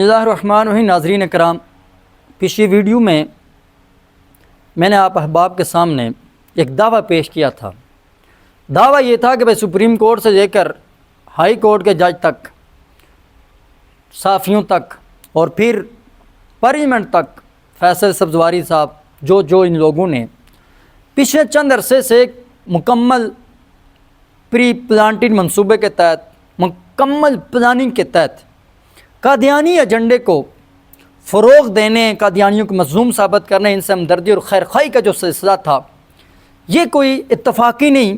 بسم اللہ الرحمن الرحیم. ناظرین کرام، پچھلی ویڈیو میں نے آپ احباب کے سامنے ایک دعویٰ پیش کیا تھا. دعویٰ یہ تھا کہ بھائی سپریم کورٹ سے لے کر ہائی کورٹ کے جج تک، صحافیوں تک اور پھر پارلیمنٹ تک فیصل سبزواری صاحب جو ان لوگوں نے پچھلے چند عرصے سے ایک مکمل پری پلانٹڈ منصوبے کے تحت، مکمل پلاننگ کے تحت قادیانی ایجنڈے کو فروغ دینے، قادیانیوں کو مظلوم ثابت کرنے، ان سے ہمدردی اور خیر خواہی کا جو سلسلہ تھا، یہ کوئی اتفاقی نہیں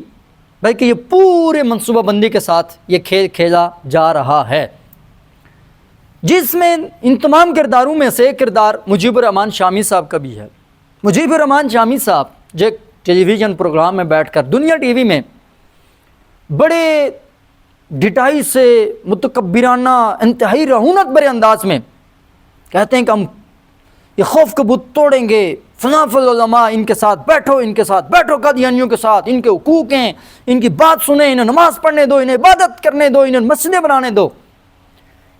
بلکہ یہ پورے منصوبہ بندی کے ساتھ یہ کھیل کھیلا جا رہا ہے، جس میں ان تمام کرداروں میں سے ایک کردار مجیب الرحمان شامی صاحب کا بھی ہے. مجیب الرحمان شامی صاحب جو ایک ٹیلی ویژن پروگرام میں بیٹھ کر دنیا ٹی وی میں بڑے ڈٹائی سے، متکبرانہ، انتہائی رعونت بھرے انداز میں کہتے ہیں کہ ہم یہ خوف کا بت توڑیں گے، فلاں علماء ان کے ساتھ بیٹھو، ان کے ساتھ بیٹھو، قادیانیوں کے ساتھ، ان کے حقوق ہیں، ان کی بات سنیں، انہیں نماز پڑھنے دو، انہیں عبادت کرنے دو، انہیں مسجدیں بنانے دو.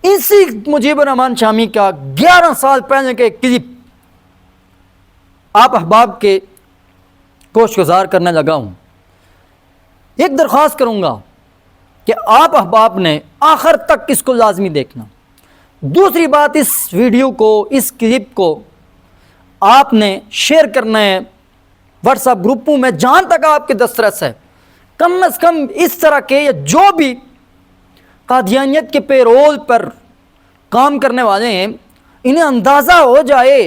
اسی مجیب الرحمان شامی کا 11 سال پہلے کے کلپ آپ احباب کے کوش گزار کرنے لگا ہوں. ایک درخواست کروں گا کہ آپ احباب نے آخر تک اس کو لازمی دیکھنا. دوسری بات، اس ویڈیو کو، اس کلپ کو آپ نے شیئر کرنا ہے واٹس ایپ گروپوں میں جہاں تک آپ کے دسترس ہے. کم از کم اس طرح کے یا جو بھی قادیانیت کے پیرول پر کام کرنے والے ہیں، انہیں اندازہ ہو جائے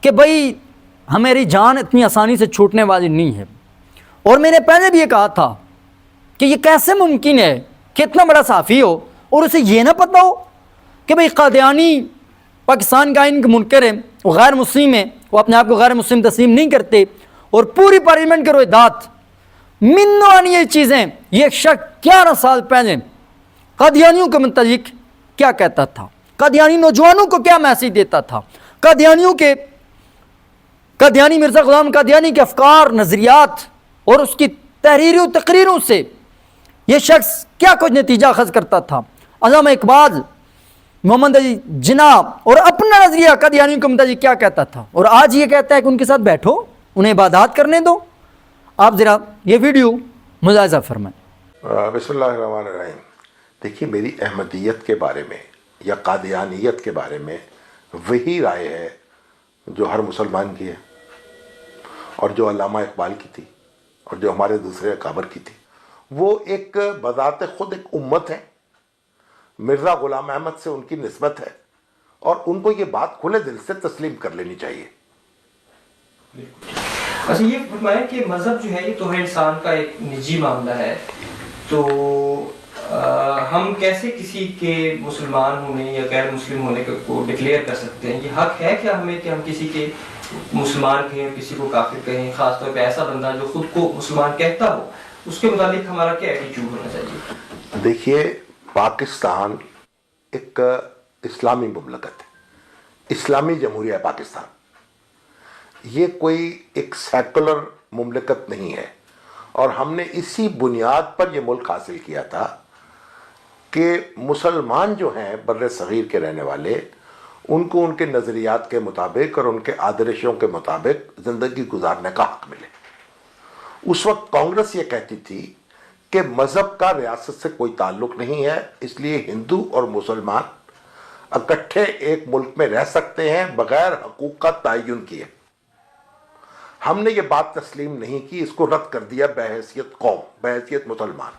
کہ بھائی ہماری جان اتنی آسانی سے چھوٹنے والی نہیں ہے. اور میں نے پہلے بھی یہ کہا تھا کہ یہ کیسے ممکن ہے کہ اتنا بڑا صحافی ہو اور اسے یہ نہ پتہ ہو کہ بھئی قادیانی پاکستان کا ان کے منکر ہیں، وہ غیر مسلم ہیں، وہ اپنے آپ کو غیر مسلم تسلیم نہیں کرتے، اور پوری پارلیمنٹ کے رویدات منوانی یہ چیزیں. یہ شخص 11 سال پہلے قادیانیوں کے متعلق کیا کہتا تھا، قادیانی نوجوانوں کو کیا میسیج دیتا تھا، قادیانی مرزا غلام قادیانی کے افکار، نظریات اور اس کی تحریری و تقریروں سے یہ شخص کیا کچھ نتیجہ اخذ کرتا تھا. علامہ اقبال، محمد علی جناح اور اپنا نظریہ قادیانیوں کے متعلق کیا کہتا تھا، اور آج یہ کہتا ہے کہ ان کے ساتھ بیٹھو، انہیں عبادات کرنے دو. آپ ذرا یہ ویڈیو ملاحظہ فرمائیں. بسم اللہ الرحمن الرحیم. دیکھیے، میری احمدیت کے بارے میں یا قادیانیت کے بارے میں وہی رائے ہے جو ہر مسلمان کی ہے، اور جو علامہ اقبال کی تھی، اور جو ہمارے دوسرے اکابر کی تھی. وہ ایک بذات خود ایک امت ہے. مرزا غلام احمد سے ان کی نسبت ہے، اور ان کو یہ بات کھلے دل سے تسلیم کر لینی چاہیے. اچھا، یہ فرمایا کہ مذہب جو ہے یہ تو ہر انسان کا ایک نجی معاملہ ہے، تو ہم کیسے کسی کے مسلمان ہونے یا غیر مسلم ہونے کو ڈکلیئر کر سکتے ہیں؟ یہ حق ہے کیا ہمیں کہ ہم کسی کے مسلمان کہیں، کسی کو کافر کہیں، خاص طور پہ ایسا بندہ جو خود کو مسلمان کہتا ہو، اس کے متعلق ہمارا کیا ایٹیچیوڈ ہونا چاہیے؟ دیکھیے، پاکستان ایک اسلامی مملکت ہے، اسلامی جمہوریہ پاکستان. یہ کوئی ایک سیکولر مملکت نہیں ہے، اور ہم نے اسی بنیاد پر یہ ملک حاصل کیا تھا کہ مسلمان جو ہیں بر صغیر کے رہنے والے، ان کو ان کے نظریات کے مطابق اور ان کے آدرشوں کے مطابق زندگی گزارنے کا حق ملے. اس وقت کانگریس یہ کہتی تھی کہ مذہب کا ریاست سے کوئی تعلق نہیں ہے، اس لیے ہندو اور مسلمان اکٹھے ایک ملک میں رہ سکتے ہیں بغیر حقوق کا تعین کیے. ہم نے یہ بات تسلیم نہیں کی، اس کو رد کر دیا بحیثیت قوم، بحیثیت مسلمان،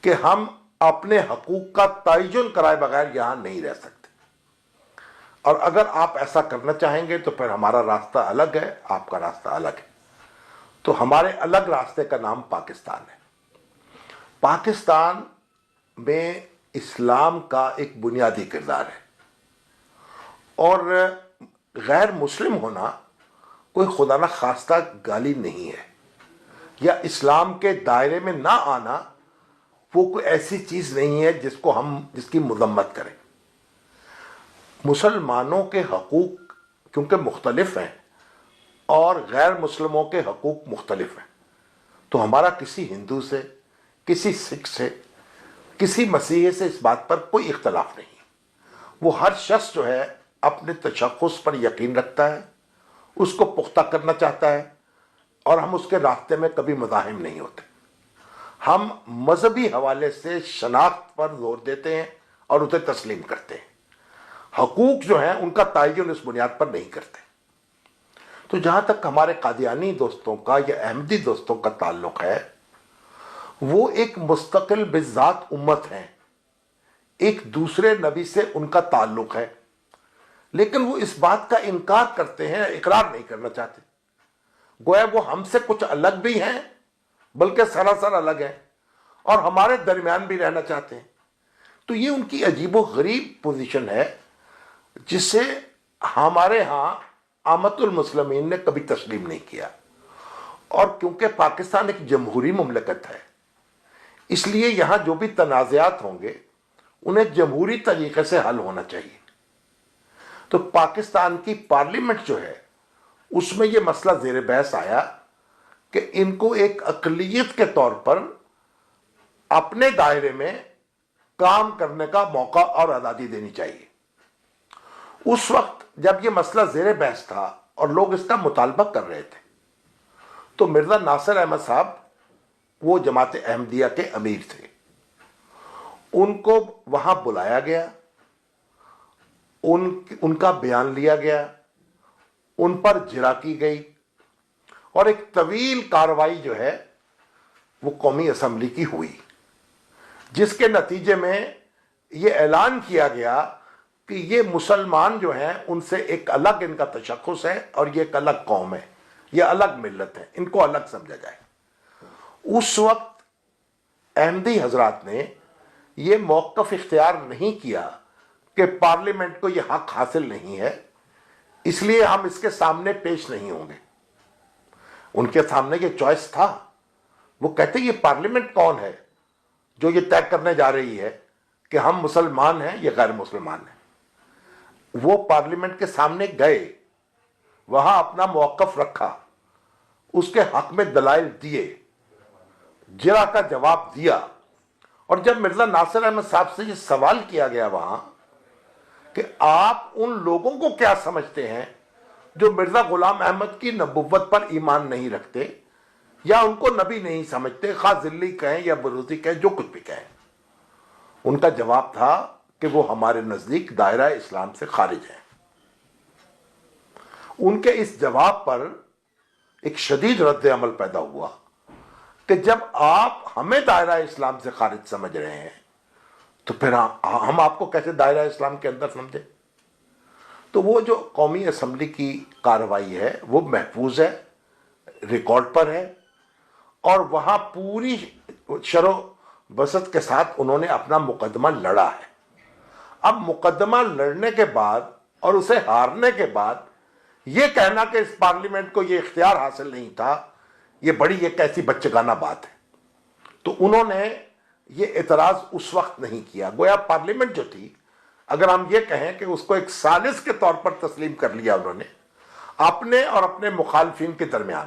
کہ ہم اپنے حقوق کا تعین کرائے بغیر یہاں نہیں رہ سکتے. اور اگر آپ ایسا کرنا چاہیں گے تو پھر ہمارا راستہ الگ ہے، آپ کا راستہ الگ ہے. تو ہمارے الگ راستے کا نام پاکستان ہے. پاکستان میں اسلام کا ایک بنیادی کردار ہے، اور غیر مسلم ہونا کوئی خدا نہ خواستہ گالی نہیں ہے، یا اسلام کے دائرے میں نہ آنا وہ کوئی ایسی چیز نہیں ہے جس کی مذمت کریں. مسلمانوں کے حقوق کیونکہ مختلف ہیں اور غیر مسلموں کے حقوق مختلف ہیں، تو ہمارا کسی ہندو سے، کسی سکھ سے، کسی مسیحی سے اس بات پر کوئی اختلاف نہیں. وہ ہر شخص جو ہے اپنے تشخص پر یقین رکھتا ہے، اس کو پختہ کرنا چاہتا ہے، اور ہم اس کے راستے میں کبھی مزاحم نہیں ہوتے۔ ہم مذہبی حوالے سے شناخت پر زور دیتے ہیں اور اسے تسلیم کرتے ہیں، حقوق جو ہیں ان کا تعین اس بنیاد پر نہیں کرتے۔ تو جہاں تک ہمارے قادیانی دوستوں کا یا احمدی دوستوں کا تعلق ہے، وہ ایک مستقل بذات امت ہیں، ایک دوسرے نبی سے ان کا تعلق ہے، لیکن وہ اس بات کا انکار کرتے ہیں، اقرار نہیں کرنا چاہتے، گویا وہ ہم سے کچھ الگ بھی ہیں بلکہ سراسر الگ ہیں، اور ہمارے درمیان بھی رہنا چاہتے ہیں۔ تو یہ ان کی عجیب و غریب پوزیشن ہے جسے ہمارے ہاں عامت المسلمین نے کبھی تسلیم نہیں کیا، اور کیونکہ پاکستان ایک جمہوری مملکت ہے، اس لیے یہاں جو بھی تنازعات ہوں گے انہیں جمہوری طریقے سے حل ہونا چاہیے۔ تو پاکستان کی پارلیمنٹ جو ہے اس میں یہ مسئلہ زیر بحث آیا کہ ان کو ایک اقلیت کے طور پر اپنے دائرے میں کام کرنے کا موقع اور آزادی دینی چاہیے۔ اس وقت جب یہ مسئلہ زیر بحث تھا اور لوگ اس کا مطالبہ کر رہے تھے، تو مرزا ناصر احمد صاحب وہ جماعت احمدیہ کے امیر تھے، ان کو وہاں بلایا گیا، ان کا بیان لیا گیا، ان پر جرا کی گئی، اور ایک طویل کارروائی جو ہے وہ قومی اسمبلی کی ہوئی، جس کے نتیجے میں یہ اعلان کیا گیا کہ یہ مسلمان جو ہیں ان سے ایک الگ ان کا تشخص ہے، اور یہ ایک الگ قوم ہے، یہ الگ ملت ہے، ان کو الگ سمجھا جائے۔ اس وقت احمدی حضرات نے یہ موقف اختیار نہیں کیا کہ پارلیمنٹ کو یہ حق حاصل نہیں ہے، اس لیے ہم اس کے سامنے پیش نہیں ہوں گے۔ ان کے سامنے یہ چوائس تھا، وہ کہتے یہ پارلیمنٹ کون ہے جو یہ طے کرنے جا رہی ہے کہ ہم مسلمان ہیں یا غیر مسلمان ہیں۔ وہ پارلیمنٹ کے سامنے گئے، وہاں اپنا موقف رکھا، اس کے حق میں دلائل دیے، جرا کا جواب دیا، اور جب مرزا ناصر احمد صاحب سے یہ سوال کیا گیا وہاں کہ آپ ان لوگوں کو کیا سمجھتے ہیں جو مرزا غلام احمد کی نبوت پر ایمان نہیں رکھتے یا ان کو نبی نہیں سمجھتے، خواہ ذلی کہیں یا بروزی کہیں، جو کچھ بھی کہیں، ان کا جواب تھا کہ وہ ہمارے نزدیک دائرہ اسلام سے خارج ہیں۔ ان کے اس جواب پر ایک شدید رد عمل پیدا ہوا کہ جب آپ ہمیں دائرہ اسلام سے خارج سمجھ رہے ہیں تو پھر ہم آپ کو کیسے دائرہ اسلام کے اندر سمجھیں؟ تو وہ جو قومی اسمبلی کی کارروائی ہے وہ محفوظ ہے، ریکارڈ پر ہے، اور وہاں پوری شر و بسط کے ساتھ انہوں نے اپنا مقدمہ لڑا ہے۔ اب مقدمہ لڑنے کے بعد اور اسے ہارنے کے بعد یہ کہنا کہ اس پارلیمنٹ کو یہ اختیار حاصل نہیں تھا، یہ بڑی ایک ایسی بچگانہ بات ہے۔ تو انہوں نے یہ اعتراض اس وقت نہیں کیا، گویا پارلیمنٹ جو تھی، اگر ہم یہ کہیں کہ اس کو ایک ثالث کے طور پر تسلیم کر لیا انہوں نے اپنے اور اپنے مخالفین کے درمیان،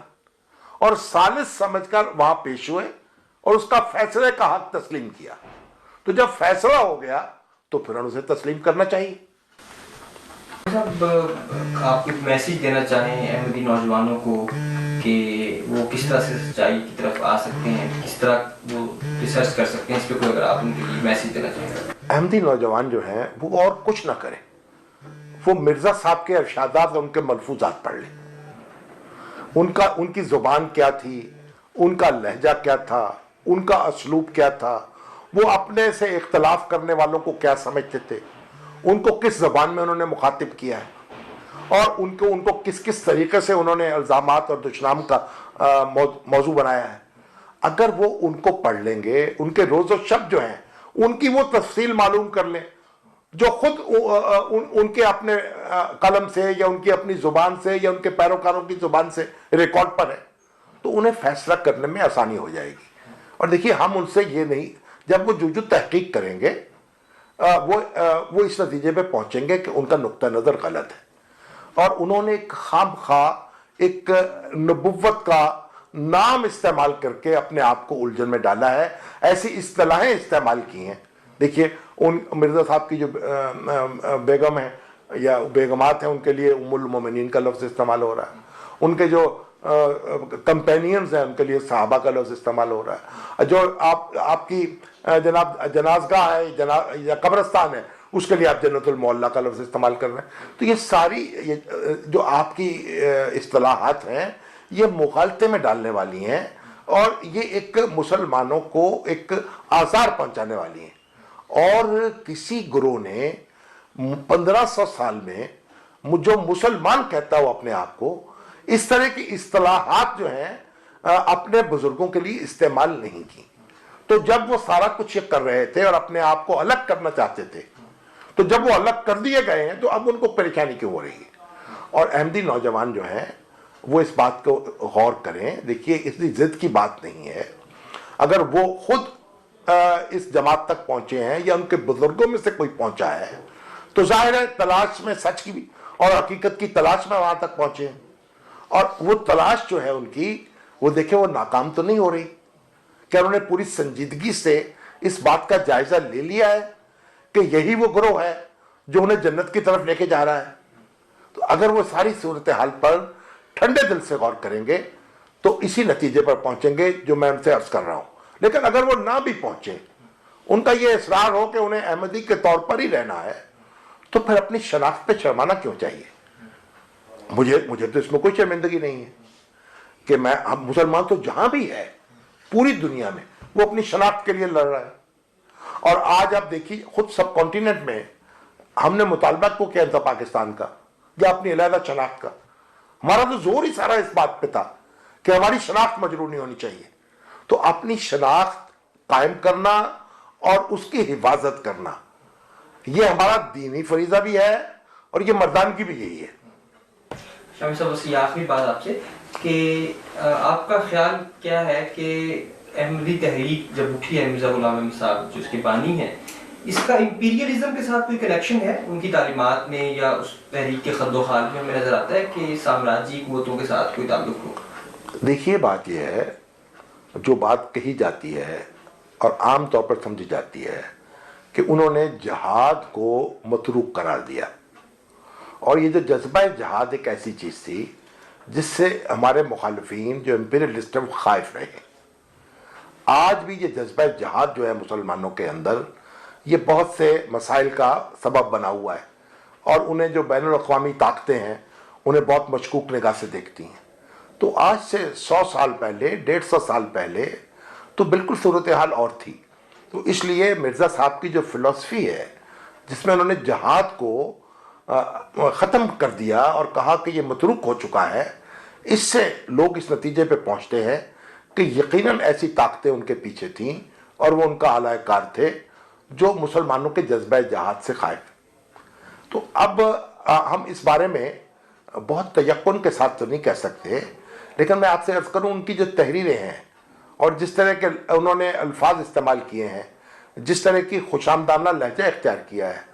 اور ثالث سمجھ کر وہاں پیش ہوئے اور اس کا فیصلے کا حق تسلیم کیا۔ تو جب فیصلہ ہو گیا تو پھر اسے تسلیم کرنا چاہیے۔ صاحب، آپ کچھ میسیج دینا چاہیں احمدی نوجوانوں کو کہ وہ کس طرح سے سچائی کی طرف آ سکتے ہیں، کس طرح وہ ریسرچ کر سکتے ہیں، اس پہ کوئی اگر آپ ان کے لیے میسیج دینا چاہیں؟ احمدی نوجوان جو ہیں وہ اور کچھ نہ کریں، وہ مرزا صاحب کے ارشادات اور ان کے ملفوظات پڑھ لیں۔ ان کی زبان کیا تھی، ان کا لہجہ کیا تھا، ان کا اسلوب کیا تھا، وہ اپنے سے اختلاف کرنے والوں کو کیا سمجھتے تھے، ان کو کس زبان میں انہوں نے مخاطب کیا ہے، اور ان کو کس کس طریقے سے انہوں نے الزامات اور دشنام کا موضوع بنایا ہے۔ اگر وہ ان کو پڑھ لیں گے، ان کے روز و شب جو ہیں ان کی وہ تفصیل معلوم کر لیں جو خود ان کے اپنے قلم سے یا ان کی اپنی زبان سے یا ان کے پیروکاروں کی زبان سے ریکارڈ پر ہے، تو انہیں فیصلہ کرنے میں آسانی ہو جائے گی۔ اور دیکھیے، ہم ان سے یہ نہیں، جب وہ جو تحقیق کریں گے وہ اس نتیجے پہ پہنچیں گے کہ ان کا نقطہ نظر غلط ہے، اور انہوں نے ایک خام خواہ ایک نبوت کا نام استعمال کر کے اپنے آپ کو الجھن میں ڈالا ہے، ایسی اصطلاحیں استعمال کی ہیں۔ دیکھیے، ان مرزا صاحب کی جو بیگم ہیں یا بیگمات ہیں ان کے لیے ام المومنین کا لفظ استعمال ہو رہا ہے، ان کے جو کمپینینز ہیں ان کے لیے صحابہ کا لفظ استعمال ہو رہا ہے، جو آپ کی جناب جنازگاہ ہے یا قبرستان ہے اس کے لیے آپ جنت المعلیٰ کا لفظ استعمال کر رہے ہیں۔ تو یہ ساری جو آپ کی اصطلاحات ہیں یہ مغالطے میں ڈالنے والی ہیں اور یہ ایک مسلمانوں کو ایک آزار پہنچانے والی ہیں۔ اور کسی گروہ نے 1500 سال میں جو مسلمان کہتا ہو اپنے آپ کو اس طرح کی اصطلاحات جو ہیں اپنے بزرگوں کے لیے استعمال نہیں کی۔ تو جب وہ سارا کچھ یہ کر رہے تھے اور اپنے آپ کو الگ کرنا چاہتے تھے تو جب وہ الگ کر دیے گئے ہیں تو اب ان کو پریشانی کیوں ہو رہی ہے؟ اور احمدی نوجوان جو ہیں وہ اس بات کو غور کریں۔ دیکھیے اتنی ضد کی بات نہیں ہے، اگر وہ خود اس جماعت تک پہنچے ہیں یا ان کے بزرگوں میں سے کوئی پہنچا ہے تو ظاہر ہے تلاش میں سچ کی اور حقیقت کی تلاش میں وہاں تک پہنچے ہیں، اور وہ تلاش جو ہے ان کی وہ دیکھیں وہ ناکام تو نہیں ہو رہی، کیا انہوں نے پوری سنجیدگی سے اس بات کا جائزہ لے لیا ہے کہ یہی وہ گروہ ہے جو انہیں جنت کی طرف لے کے جا رہا ہے؟ تو اگر وہ ساری صورتحال پر ٹھنڈے دل سے غور کریں گے تو اسی نتیجے پر پہنچیں گے جو میں ان سے عرض کر رہا ہوں۔ لیکن اگر وہ نہ بھی پہنچیں، ان کا یہ اصرار ہو کہ انہیں احمدی کے طور پر ہی رہنا ہے، تو پھر اپنی شناخت پہ شرمانا کیوں چاہیے؟ مجھے تو اس میں کوئی شرمندگی نہیں ہے کہ مسلمان تو جہاں بھی ہے پوری دنیا میں وہ اپنی شناخت کے لیے لڑ رہا ہے۔ اور آج آپ دیکھیے خود سب کانٹیننٹ میں ہم نے مطالبہ کو کیا تھا پاکستان کا یا اپنی علیحدہ شناخت کا؟ ہمارا تو زور ہی سارا اس بات پہ تھا کہ ہماری شناخت مجروح نہیں ہونی چاہیے۔ تو اپنی شناخت قائم کرنا اور اس کی حفاظت کرنا یہ ہمارا دینی فریضہ بھی ہے اور یہ مردانگی بھی یہی ہے۔ شامی صاحب بس یہ آخری بات آپ سے کہ آپ کا خیال کیا ہے کہ احمدی تحریک جب اٹھی ہے، مرزا غلام احمد صاحب جو اس کے بانی ہیں، اس کا امپیریلزم کے ساتھ کوئی کنیکشن ہے ان کی تعلیمات میں یا اس تحریک کے خد و خال میں؟ ہمیں نظر آتا ہے کہ سامراجی قوتوں کے ساتھ کوئی تعلق ہو۔ دیکھیے بات یہ ہے، جو بات کہی جاتی ہے اور عام طور پر سمجھی جاتی ہے کہ انہوں نے جہاد کو متروک قرار دیا، اور یہ جو جذبہ جہاد ایک ایسی چیز تھی جس سے ہمارے مخالفین جو امپیریلسٹ ہیں وہ خائف رہے۔ آج بھی یہ جذبہ جہاد جو ہے مسلمانوں کے اندر یہ بہت سے مسائل کا سبب بنا ہوا ہے، اور انہیں جو بین الاقوامی طاقتیں ہیں انہیں بہت مشکوک نگاہ سے دیکھتی ہیں۔ تو آج سے 100 سال پہلے 150 سال پہلے تو بالکل صورتحال اور تھی۔ تو اس لیے مرزا صاحب کی جو فلسفی ہے جس میں انہوں نے جہاد کو ختم کر دیا اور کہا کہ یہ متروک ہو چکا ہے، اس سے لوگ اس نتیجے پہ پہنچتے ہیں کہ یقیناً ایسی طاقتیں ان کے پیچھے تھیں اور وہ ان کا اعلی کار تھے جو مسلمانوں کے جذبہ جہاد سے خائف۔ تو اب ہم اس بارے میں بہت تیقن کے ساتھ تو نہیں کہہ سکتے، لیکن میں آپ سے عرض کروں ان کی جو تحریریں ہیں اور جس طرح کے انہوں نے الفاظ استعمال کیے ہیں، جس طرح کی خوش آمدانہ لہجہ اختیار کیا ہے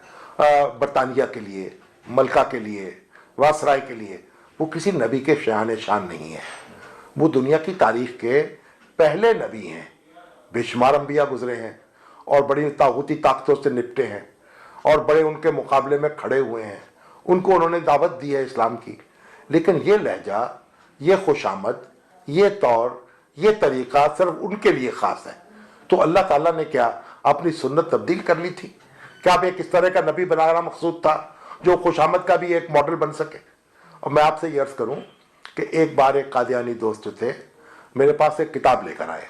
برطانیہ کے لیے، ملکہ کے لیے، واسرائے کے لیے، وہ کسی نبی کے شان نہیں ہے۔ وہ دنیا کی تاریخ کے پہلے نبی ہیں، بے شمار انبیاء گزرے ہیں اور بڑی طاغوتی طاقتوں سے نپٹے ہیں اور بڑے ان کے مقابلے میں کھڑے ہوئے ہیں، ان کو انہوں نے دعوت دی ہے اسلام کی، لیکن یہ لہجہ، یہ خوش آمد، یہ طور، یہ طریقہ صرف ان کے لیے خاص ہے۔ تو اللہ تعالیٰ نے کیا اپنی سنت تبدیل کر لی تھی؟ کیا اب ایک اس طرح کا نبی بنانا مقصود تھا جو خوش آمد کا بھی ایک ماڈل بن سکے؟ اور میں آپ سے یہ عرض کروں کہ ایک بار ایک قادیانی دوست جو تھے میرے پاس ایک کتاب لے کر آئے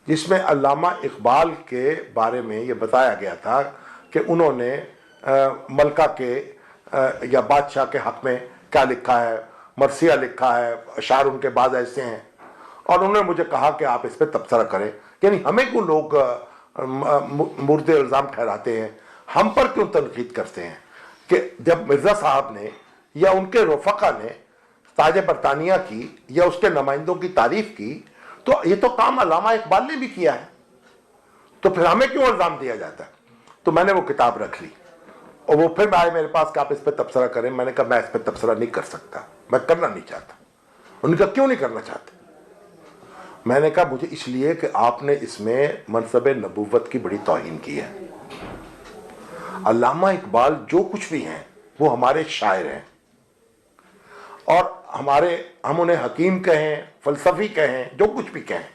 جس میں علامہ اقبال کے بارے میں یہ بتایا گیا تھا کہ انہوں نے ملکہ کے یا بادشاہ کے حق میں کیا لکھا ہے، مرثیہ لکھا ہے، اشعار ان کے بعض ایسے ہیں، اور انہوں نے مجھے کہا کہ آپ اس پہ تبصرہ کریں، یعنی ہمیں کیوں لوگ مورد الزام ٹھہراتے ہیں، ہم پر کیوں تنقید کرتے ہیں کہ جب مرزا صاحب نے یا ان کے رفقا نے تاج برطانیہ کی یا اس کے نمائندوں کی تعریف کی تو یہ تو کام علامہ اقبال نے بھی کیا ہے، تو پھر ہمیں کیوں الزام دیا جاتا ہے؟ تو میں نے وہ کتاب رکھ لی اور وہ پھر آئے میرے پاس کہ آپ اس پہ تبصرہ کریں۔ میں نے کہا میں اس پہ تبصرہ نہیں کر سکتا، میں کرنا نہیں چاہتا۔ انہوں نے کہا کیوں نہیں کرنا چاہتے؟ میں نے کہا مجھے اس لیے کہ آپ نے اس میں منصب نبوت کی بڑی توہین کی ہے، علامہ اقبال جو کچھ بھی ہیں وہ ہمارے شاعر ہیں، اور ہم انہیں حکیم کہیں، فلسفی کہیں، جو کچھ بھی کہیں،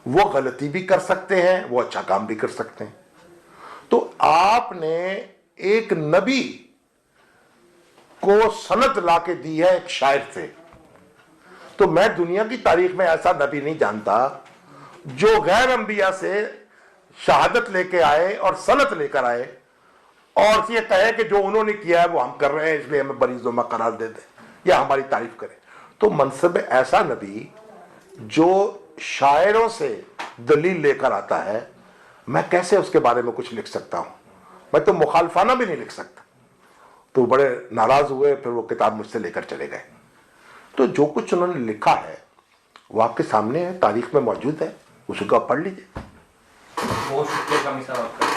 وہ غلطی بھی کر سکتے ہیں، وہ اچھا کام بھی کر سکتے ہیں۔ تو آپ نے ایک نبی کو سند لا کے دی ہے ایک شاعر سے، تو میں دنیا کی تاریخ میں ایسا نبی نہیں جانتا جو غیر انبیاء سے شہادت لے کے آئے اور سند لے کر آئے اور یہ کہے کہ جو انہوں نے کیا ہے وہ ہم کر رہے ہیں، اس لیے ہمیں بری ذمہ قرار دے دیں یا ہماری تعریف کریں۔ تو منصب ایسا نبی جو شاعروں سے دلیل لے کر آتا ہے، میں کیسے اس کے بارے میں کچھ لکھ سکتا ہوں؟ میں تو مخالفانہ بھی نہیں لکھ سکتا۔ تو بڑے ناراض ہوئے، پھر وہ کتاب مجھ سے لے کر چلے گئے۔ تو جو کچھ انہوں نے لکھا ہے وہ آپ کے سامنے ہے، تاریخ میں موجود ہے، اس کو آپ پڑھ لیجیے۔ بہت شکریہ کامی صاحب آپ کا۔